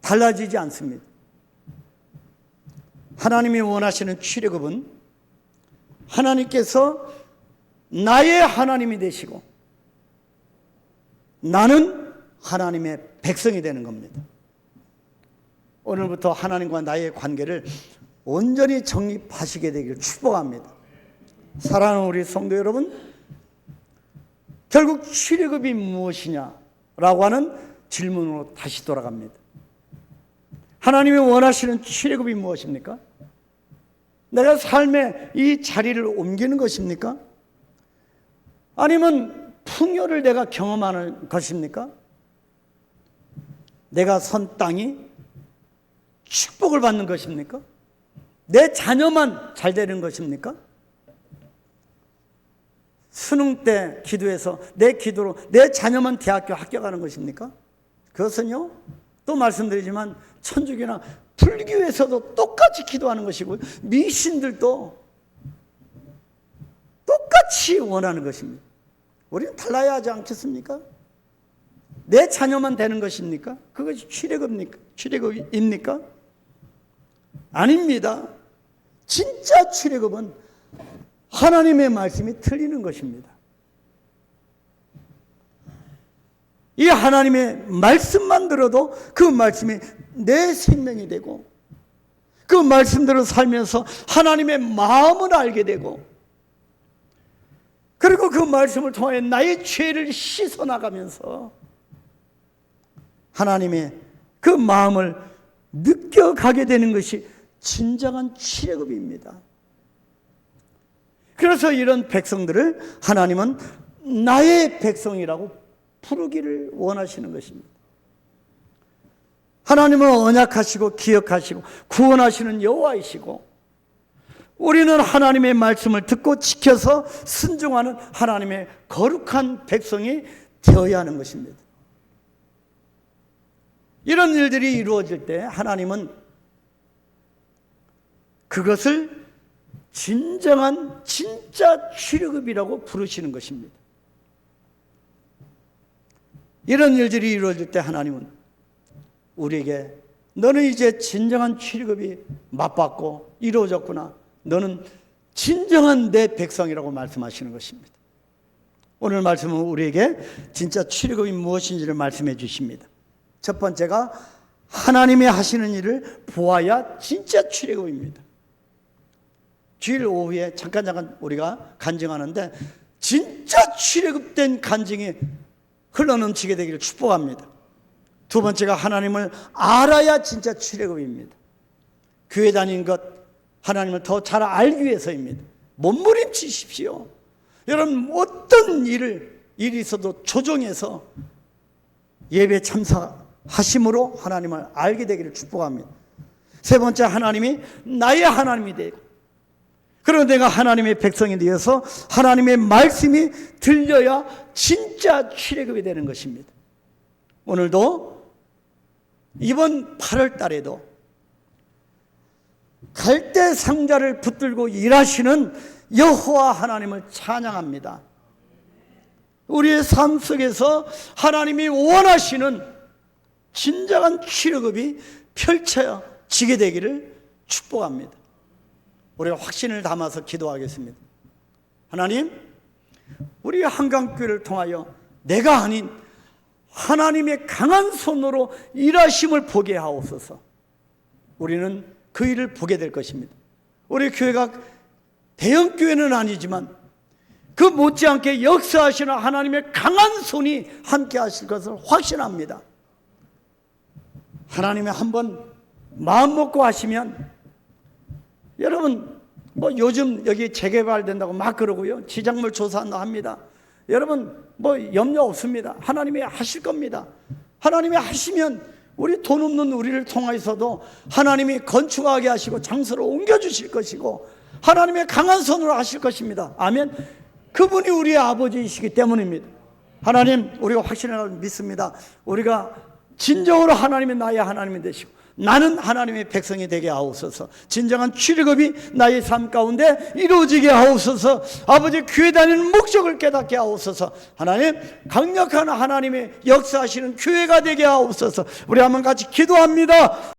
달라지지 않습니다. 하나님이 원하시는 출애굽은 하나님께서 나의 하나님이 되시고 나는 하나님의 백성이 되는 겁니다. 오늘부터 하나님과 나의 관계를 온전히 정립하시게 되기를 축복합니다. 사랑하는 우리 성도 여러분, 결국 출애굽이 무엇이냐라고 하는 질문으로 다시 돌아갑니다. 하나님이 원하시는 출애굽이 무엇입니까? 내가 삶의 이 자리를 옮기는 것입니까? 아니면 풍요를 내가 경험하는 것입니까? 내가 선 땅이 축복을 받는 것입니까? 내 자녀만 잘 되는 것입니까? 수능 때 기도해서 내 기도로 내 자녀만 대학교 합격하는 것입니까? 그것은요, 또 말씀드리지만 천주교나 불교에서도 똑같이 기도하는 것이고 미신들도 똑같이 원하는 것입니다. 우리는 달라야 하지 않겠습니까? 내 자녀만 되는 것입니까? 그것이 출애굽입니까? 아닙니다. 진짜 출애굽은 하나님의 말씀이 틀리는 것입니다. 이 하나님의 말씀만 들어도 그 말씀이 내 생명이 되고, 그 말씀대로 살면서 하나님의 마음을 알게 되고, 그리고 그 말씀을 통해 나의 죄를 씻어나가면서 하나님의 그 마음을 느껴가게 되는 것이 진정한 출애굽입니다. 그래서 이런 백성들을 하나님은 나의 백성이라고 부르기를 원하시는 것입니다. 하나님은 언약하시고 기억하시고 구원하시는 여호와이시고, 우리는 하나님의 말씀을 듣고 지켜서 순종하는 하나님의 거룩한 백성이 되어야 하는 것입니다. 이런 일들이 이루어질 때 하나님은 그것을 진짜 출애굽이라고 부르시는 것입니다. 이런 일들이 이루어질 때 하나님은 우리에게 너는 이제 진정한 출애굽이 맛봤고 이루어졌구나, 너는 진정한 내 백성이라고 말씀하시는 것입니다. 오늘 말씀은 우리에게 진짜 출애굽이 무엇인지를 말씀해 주십니다. 첫 번째가 하나님이 하시는 일을 보아야 진짜 출애굽입니다. 주일 오후에 잠깐 우리가 간증하는데 진짜 출애굽된 간증이 흘러넘치게 되기를 축복합니다. 두 번째가 하나님을 알아야 진짜 출애굽입니다. 교회 다니는 것 하나님을 더 잘 알기 위해서입니다. 몸부림치십시오. 여러분, 어떤 일이 있어도 조정해서 예배 참석하심으로 하나님을 알게 되기를 축복합니다. 세 번째, 하나님이 나의 하나님이 되고, 그리고 내가 하나님의 백성이 되어서 하나님의 말씀이 들려야 진짜 출애굽이 되는 것입니다. 오늘도 이번 8월 달에도 갈대 상자를 붙들고 일하시는 여호와 하나님을 찬양합니다. 우리의 삶 속에서 하나님이 원하시는 진정한 출애굽이 펼쳐지게 되기를 축복합니다. 우리가 확신을 담아서 기도하겠습니다. 하나님, 우리 한강교회를 통하여 내가 아닌 하나님의 강한 손으로 일하심을 보게 하옵소서. 우리는 그 일을 보게 될 것입니다. 우리 교회가 대형교회는 아니지만 그 못지않게 역사하시는 하나님의 강한 손이 함께 하실 것을 확신합니다. 하나님이 한번 마음 먹고 하시면, 여러분 요즘 여기 재개발된다고 막 그러고요, 지작물 조사한다 합니다. 여러분 염려 없습니다. 하나님이 하실 겁니다. 하나님이 하시면 우리 돈 없는 우리를 통해서도 하나님이 건축하게 하시고 장소를 옮겨주실 것이고 하나님의 강한 손으로 하실 것입니다. 아멘. 그분이 우리의 아버지이시기 때문입니다. 하나님, 우리가 확신을 믿습니다. 우리가 진정으로 하나님이 나의 하나님이 되시고 나는 하나님의 백성이 되게 하옵소서. 진정한 출애굽이 나의 삶 가운데 이루어지게 하옵소서. 아버지, 교회 다니는 목적을 깨닫게 하옵소서. 하나님, 강력한 하나님의 역사하시는 교회가 되게 하옵소서. 우리 한번 같이 기도합니다.